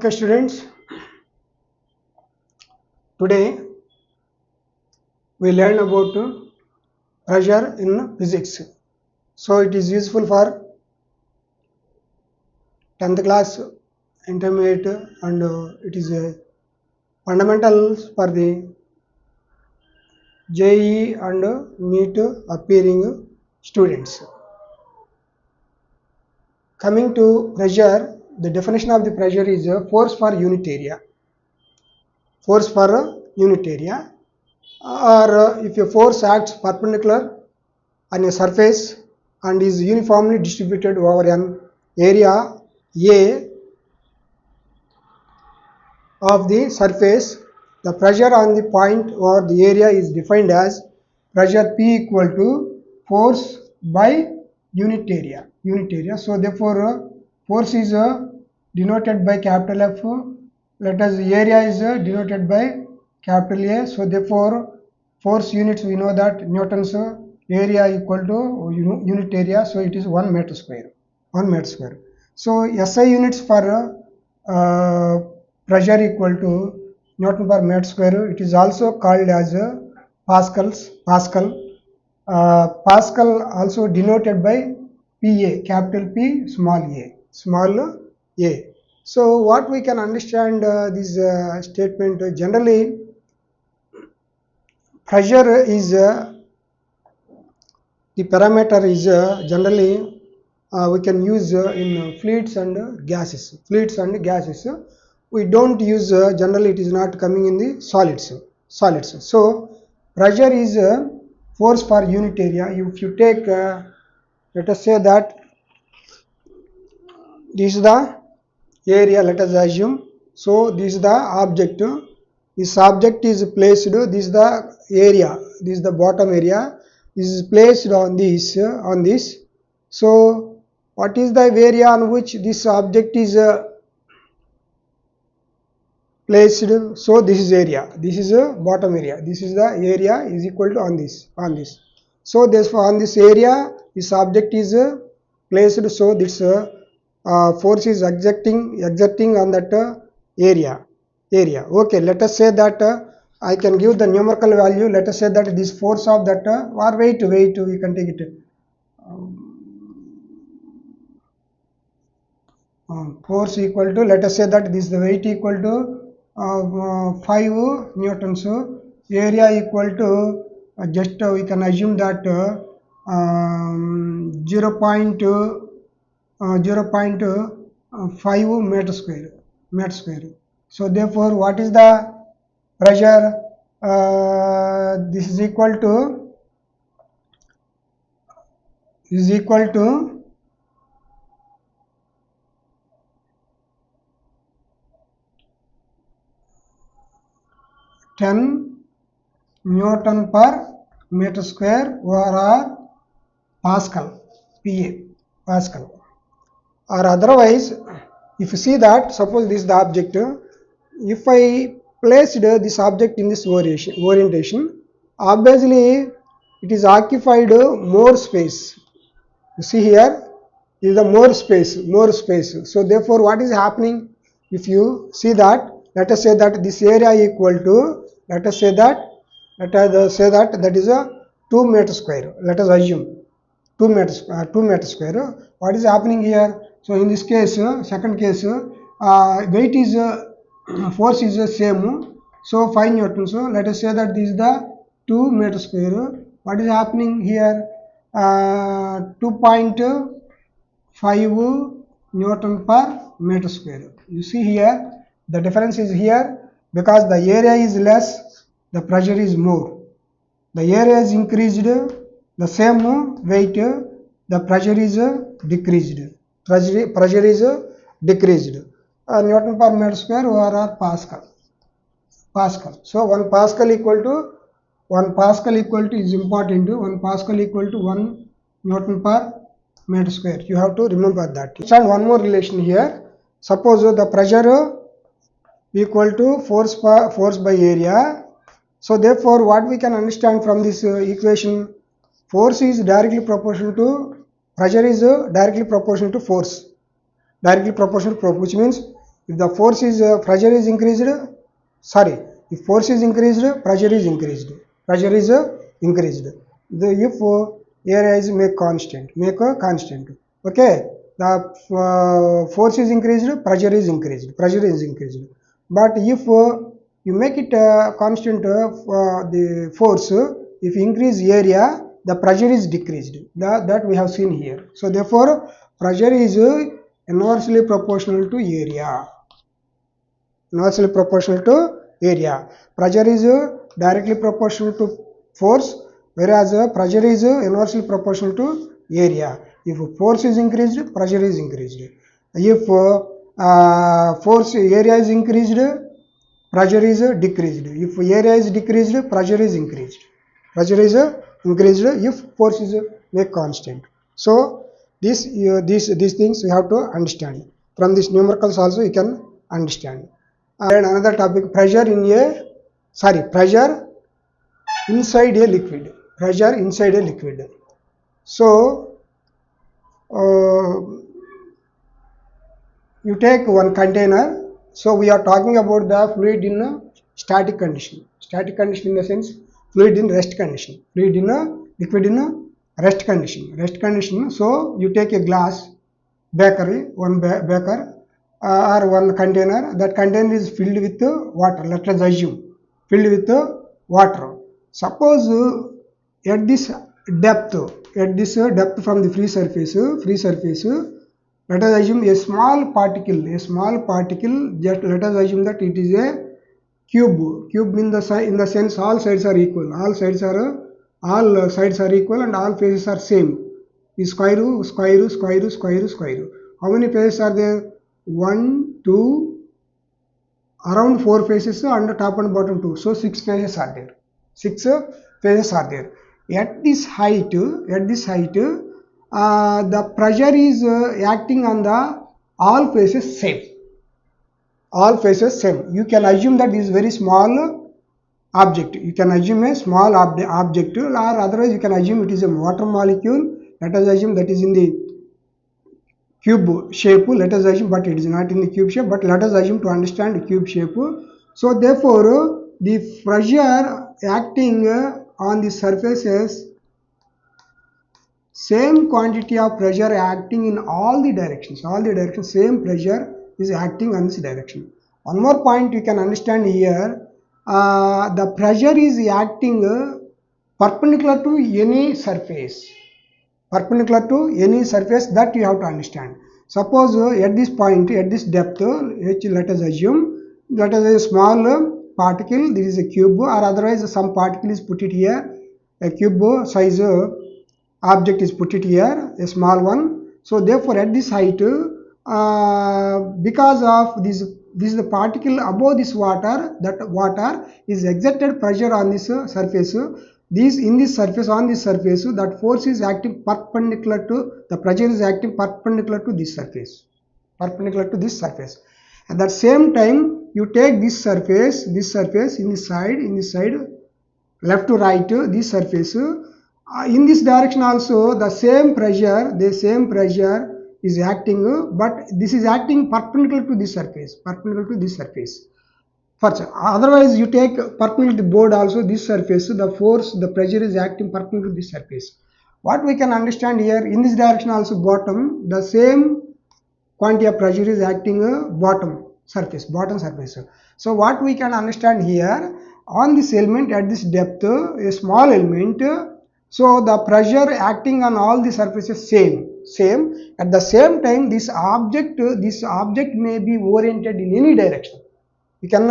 Okay, students, today we learn about pressure in physics. So it is useful for 10th class, intermediate, and it is fundamentals for the JEE and NEET appearing students. Coming to pressure, the definition of the pressure is force for unit area. Force for unit area, or if a force acts perpendicular on a surface and is uniformly distributed over an area A of the surface, the pressure on the point or the area is defined as pressure P equal to force by unit area. So therefore force is denoted by capital F. Let us area is denoted by capital A. So therefore force units, we know that Newton's area equal to unit area, so it is 1 meter square. 1 meter square. So SI units for pressure equal to Newton per meter square. It is also called as Pascal. Pascal also denoted by PA, capital P, small a. So what we can understand this statement, generally pressure is the parameter is generally we can use in fluids and gases. We don't use generally, it is not coming in the solids. So pressure is force per unit area. If you take let us say that this is the area, let us assume. So this is the object. This object is placed, this is the area, this is the bottom area, this is placed on this. So what is the area on which this object is placed? So this is area, this is a bottom area, this is the area is equal to on this. So therefore on this area this object is placed, so this force is exerting on that area. Okay, let us say that I can give the numerical value. Let us say that this force of that or weight we can take it force equal to, let us say that this the weight equal to 5 newtons, area equal to just we can assume that 0.5 meter square. So therefore what is the pressure? This is equal to 10 Newton per meter square or Pascal, Pascal. Or otherwise, if you see that, suppose this is the object, if I placed this object in this orientation, obviously it is occupied more space. You see here is the more space. So therefore what is happening? If you see that, let us say that this area equal to, let us say that that is a 2 meter square. Let us assume 2 meter square. What is happening here? So in this case, second case, weight is force is the same. So 5 newtons. So let us say that this is the 2 meter square. What is happening here? 2.5 Newton per meter square. You see here the difference is here, because the area is less, the pressure is more. The area is increased, the same weight, the pressure is decreased. Pressure is decreased. Newton per meter square or Pascal. So 1 Pascal equal to is important. 1 Pascal equal to 1 Newton per meter square. You have to remember that. And one more relation here. Suppose the pressure equal to force by area. So therefore what we can understand from this equation, force is directly proportional to pressure is directly proportional to force. Which means If the force is pressure is increased, sorry, if force is increased, pressure is increased. Pressure is increased. If area is make a constant. Okay, the force is increased, pressure is increased. Pressure is increased. But if you make it constant the force, if you increase area, the pressure is decreased. That we have seen here. So therefore, pressure is inversely proportional to area. Inversely proportional to area. Pressure is directly proportional to force, whereas pressure is inversely proportional to area. If force is increased, pressure is increased. If force area is increased, pressure is decreased. If area is decreased, pressure is increased. Pressure is increased if force is made constant. So these things we have to understand. From these numericals also you can understand. And another topic, pressure inside a liquid. Pressure inside a liquid. So you take one container. So we are talking about the fluid in a static condition. Static condition in the sense fluid in rest condition. Fluid in a liquid in a rest condition. Rest condition. So you take a glass bakery, one beaker or one container. That container is filled with water. Let us assume filled with water. Suppose at this depth, from the free surface, let us assume a small particle, just let us assume that it is a cube. Cube in the sense all sides are equal. All sides are equal and all faces are same. Is square root. How many faces are there? 1, 2, around 4 faces and the top and bottom 2. So 6 faces are there. 6 faces are there. At this height, the pressure is acting on the all faces same. All faces same. You can assume that this is very small object. You can assume a small object, or otherwise you can assume it is a water molecule. Let us assume that is in the cube shape. Let us assume, but it is not in the cube shape. But let us assume to understand the cube shape. So therefore, the pressure acting on the surfaces, same quantity of pressure acting in all the directions, same pressure is acting on this direction. One more point you can understand here, the pressure is acting perpendicular to any surface, that you have to understand. Suppose at this point, at this depth, let us assume that is a small particle, this is a cube, or otherwise some particle is put it here, a cube size object is put it here, a small one. So therefore at this height, because of this is the particle above this water, that water is exerted pressure on this surface. On this surface, that force is acting perpendicular to, the pressure is acting perpendicular to this surface. At that same time, you take this surface in this side, left to right, this surface. In this direction also the same pressure is acting, but this is acting perpendicular to this surface. First, otherwise you take perpendicular to board also, this surface, the pressure is acting perpendicular to this surface. What we can understand here, in this direction also bottom, the same quantity of pressure is acting bottom surface. So what we can understand here, on this element at this depth, a small element, so the pressure acting on all the surfaces same. At the same time, this object may be oriented in any direction. You can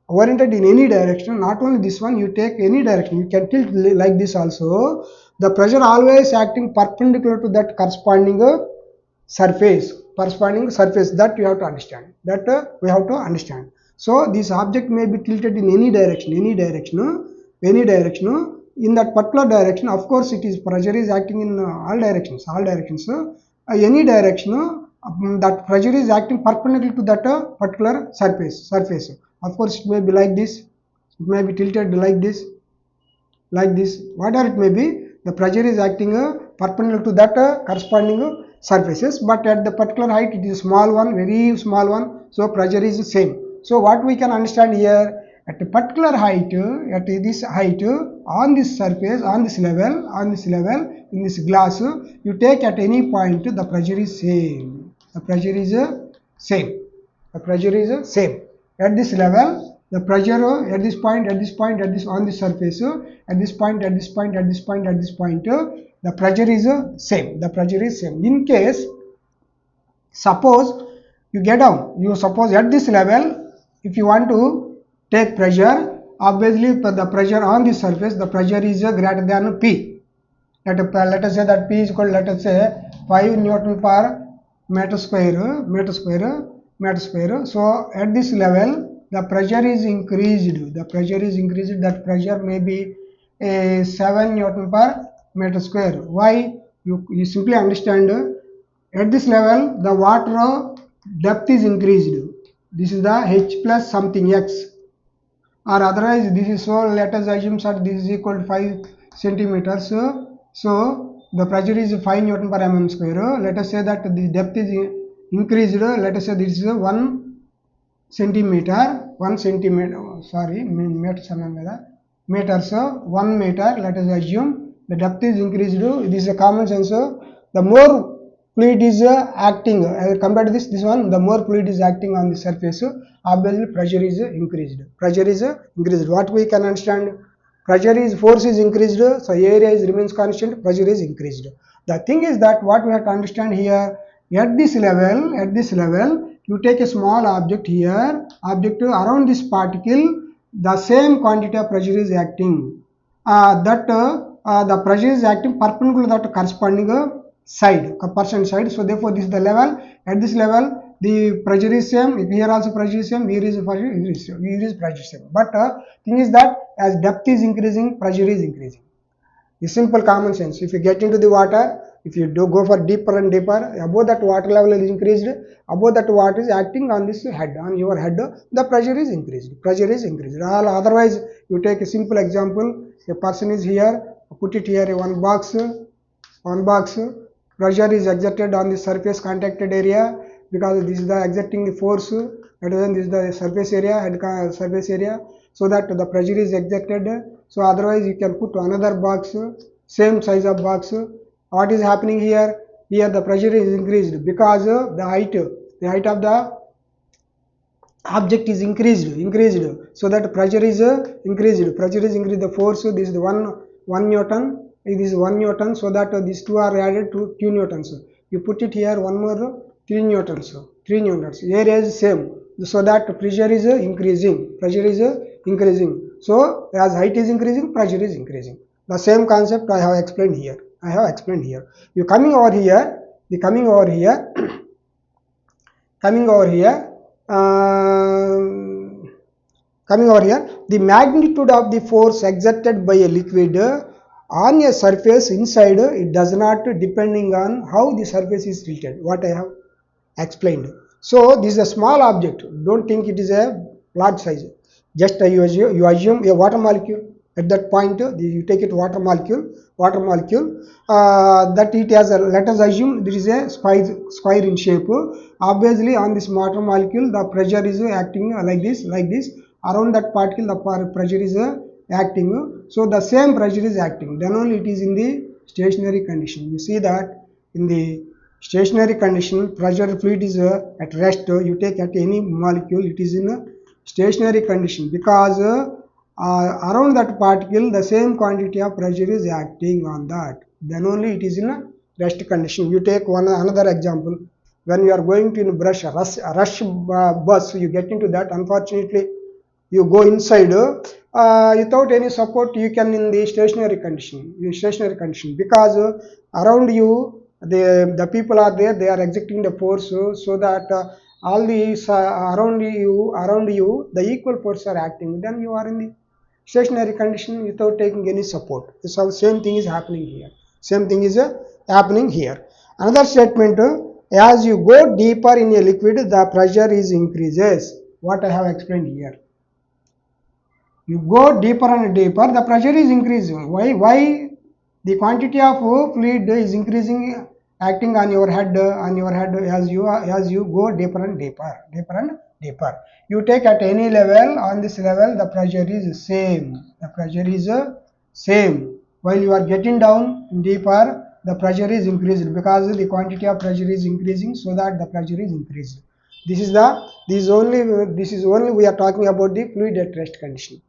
oriented in any direction. Not only this one, you take any direction. You can tilt like this also. The pressure always acting perpendicular to that corresponding surface. That you have to understand. We have to understand. So this object may be tilted in any direction. In that particular direction, of course, pressure is acting in all directions. Any direction, that pressure is acting perpendicular to that particular surface. Of course, it may be like this. It may be tilted like this. Whatever it may be, the pressure is acting perpendicular to that corresponding surfaces, but at the particular height it is small one, very small one, so pressure is the same. So what we can understand here, at a particular height, at this height, on this surface, on this level, in this glass, you take at any point, the pressure is same. The pressure is same. The pressure is same. At this level, the pressure at this point, at this point, at this on this surface, at this point, at this point, at this point, at this point, the pressure is same. The pressure is same. In case, suppose you get down, you suppose at this level, if you want to take pressure, obviously the pressure on this surface, the pressure is greater than P. Let us say that P is equal, let us say 5 Newton per meter square. So at this level, the pressure is increased. The pressure is increased. That pressure may be 7 Newton per meter square. Why? You simply understand, at this level, the water depth is increased. This is the H plus something X, or otherwise this is, so let us assume that this is equal to 5 centimeters. So the pressure is 5 Newton per mm square. Let us say that the depth is increased. Let us say this is 1 centimeter, 1 centimeter, sorry, meters, 1 meter. Let us assume the depth is increased. This is a common sense. The more fluid is acting compared to this one, the more fluid is acting on the surface, obviously pressure is increased. Pressure is increased. What we can understand, pressure is, force is increased, so area is remains constant, pressure is increased. The thing is that what we have to understand here, at this level, you take a small object here, object around this particle, the same quantity of pressure is acting. The pressure is acting perpendicular to the corresponding side, percent side. So therefore this is the level. At this level, the pressure is same. If here also pressure is same, here is pressure same. But thing is that as depth is increasing, pressure is increasing. It's simple common sense. If you get into the water, if you do go for deeper and deeper, above that water level is increased, above that water is acting on this head, on your head, the pressure is increased. Pressure is increased. Otherwise, you take a simple example. A person is here, put it here, one box, pressure is exerted on the surface contacted area, because this is the exerting the force, and then this is the surface area, surface area, so that the pressure is exerted. So otherwise you can put another box, same size of box. What is happening here? Here the pressure is increased because the height of the object is increased, so that pressure is increased. The force, this is the 1 Newton, this is 1 Newton, so that these two are added to 2 Newtons. You put it here, one more 3 Newtons. Area is same, so that pressure is increasing. So as height is increasing, pressure is increasing. The same concept I have explained here. You coming over here, the magnitude of the force exerted by a liquid on a surface inside, it does not depending on how the surface is tilted, what I have explained. So this is a small object, don't think it is a large size. Just you assume a water molecule. At that point, you take it water molecule, that it has a, let us assume there is a square in shape. Obviously on this water molecule, the pressure is acting like this. Around that particle, the pressure is acting. So the same pressure is acting, then only it is in the stationary condition. You see that in the stationary condition, pressure fluid is at rest. You take at any molecule, it is in a stationary condition, because around that particle the same quantity of pressure is acting on that, then only it is in a rest condition. You take another example. When you are going to brush a rush bus, you get into that, unfortunately you go inside without any support, you can in the stationary condition, because around you the people are there, they are exerting the force, so that all these around you the equal force are acting, then you are in the stationary condition without taking any support. So same thing is happening here. Another statement, as you go deeper in a liquid, the pressure is increases. What I have explained here. You go deeper and deeper, the pressure is increasing. Why? The quantity of fluid is increasing acting on your head as you go deeper and deeper. You take at any level. On this level the pressure is same. While you are getting down deeper, the pressure is increased because the quantity of pressure is increasing, so that the pressure is increased. This is only we are talking about the fluid at rest condition.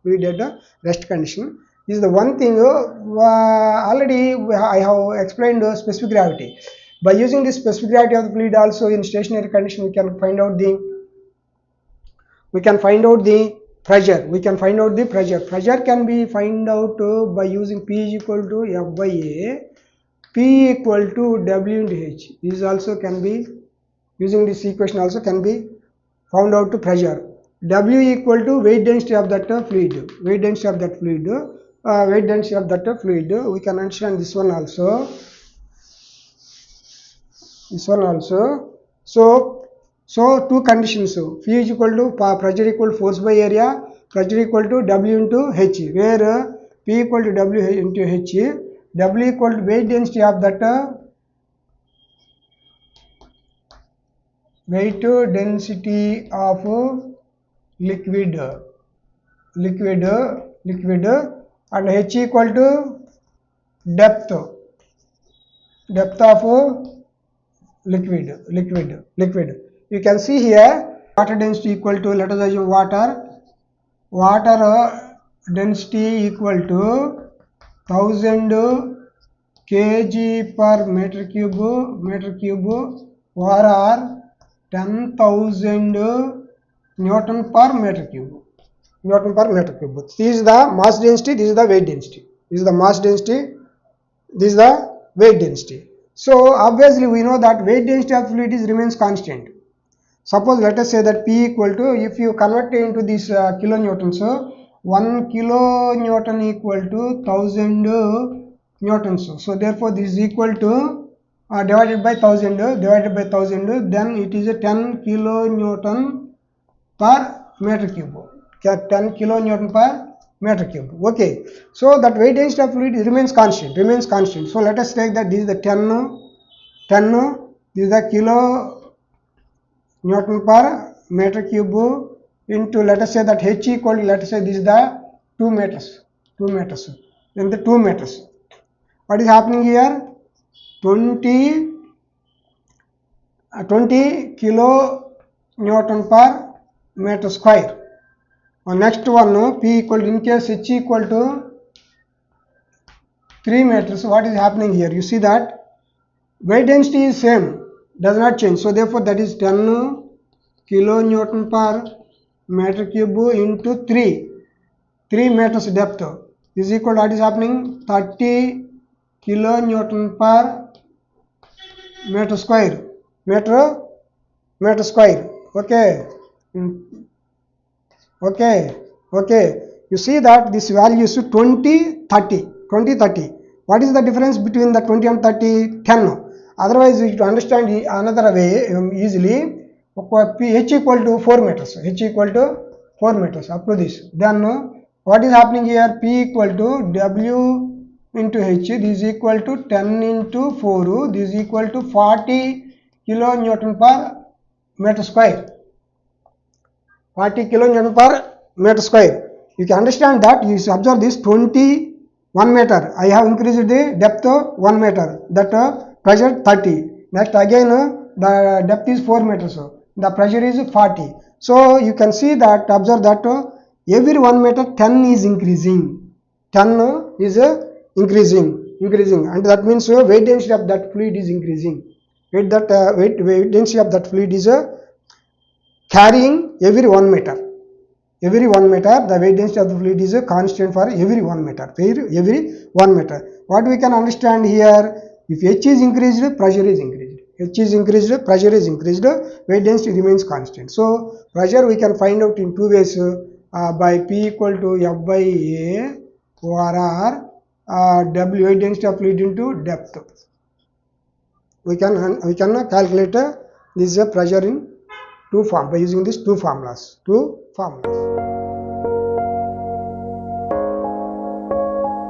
This is the one thing. Already I have explained specific gravity. By using the specific gravity of the fluid also in stationary condition, we can find out the pressure. Pressure can be find out by using P is equal to F by A, P equal to W into H. This also can be, using this equation also can be found out to pressure. W equal to weight density of that fluid. Weight density of that fluid. We can understand this one also. So two conditions. P is equal to pressure equal to force by area. Pressure equal to W into H. Where P equal to W into H. W equal to weight density of that weight density of liquid, and H equal to depth of liquid. You can see here water density equal to, let us assume water density equal to 1000 kg per meter cube or 10,000 Newton per meter cube. This is the mass density, this is the weight density. This is the mass density, this is the weight density. So obviously we know that weight density of fluid remains constant. Suppose let us say that P equal to, if you convert it into this kilonewton, so 1 kilonewton equal to 1000 newtons. So therefore this is equal to divided by 1000, then it is a 10 kilonewton per meter cube. 10 kilonewton per meter cube. Okay, so that weight density of fluid remains constant. So let us take that this is the 10, this is the kilonewton per meter cube into, let us say that H equal to, let us say this is the 2 meters, then the 2 meters. What is happening here? 20 kilonewton per meter square. Next one, P equal to, in case H equal to 3 meters, what is happening here? You see that weight density is same, does not change. So therefore that is 10 kilonewton per meter cube into 3 meters depth is equal to, what is happening? 30 kilonewton per meter square. Okay. You see that this value is 20, 30. What is the difference between the 20 and 30? 10. Otherwise, to understand another way easily, H equal to 4 meters. Up to this. Then what is happening here? P equal to W into H. This is equal to 10 into 4. This is equal to 40 kilonewton per meter square. 40 kilonewton per meter square. You can understand that. You observe this 21 meter. I have increased the depth 1 meter. That pressure 30. Next again the depth is 4 meters. The pressure is 40. So you can see that, observe that every 1 meter 10 is increasing. 10 is increasing, and that means weight density of that fluid is increasing. Weight density of that fluid is carrying every 1 meter. The weight density of the fluid is constant for every 1 meter. What we can understand here, if H is increased, pressure is increased. Weight density remains constant. So pressure we can find out in two ways, by P equal to F by A or W, weight density of fluid into depth. We can calculate this pressure in two form by using these two formulas.